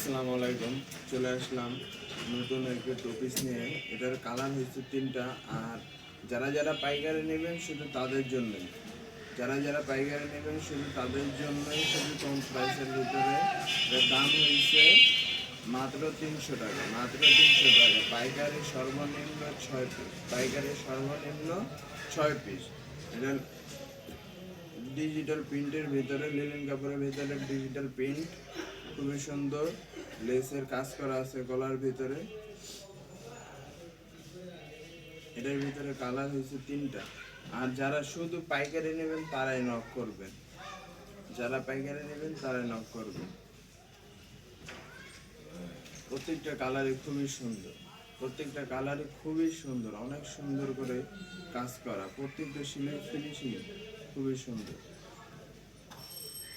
আসসালামু আলাইকুম। চলে আসলাম নতুন একটা টপিস নিয়ে। এটার কালার হচ্ছে তিনটা। আর যারা যারা পাইকারি নেবেন শুধু তাদের জন্যই, শুধু কম প্রাইসের ভিতরে। এটার দাম হয়েছে মাত্র 300 টাকা, পাইকারি সর্বনিম্ন 6 পিস। এটা ডিজিটাল প্রিন্টের ভিতরে, লিনেন কাপড়ের ভিতরে ডিজিটাল প্রিন্ট, খুবই সুন্দর। লেসের কাজ করা আছে গলার ভিতরে। এটার ভিতরে কালার হয়েছে তিনটা। আর যারা শুধু পাইকারি নেবেন তারাই নক করবেন, প্রত্যেকটা কালারই খুবই সুন্দর, অনেক সুন্দর করে কাজ করা, প্রত্যেকটা সিলাই ফিনিশিং খুবই সুন্দর।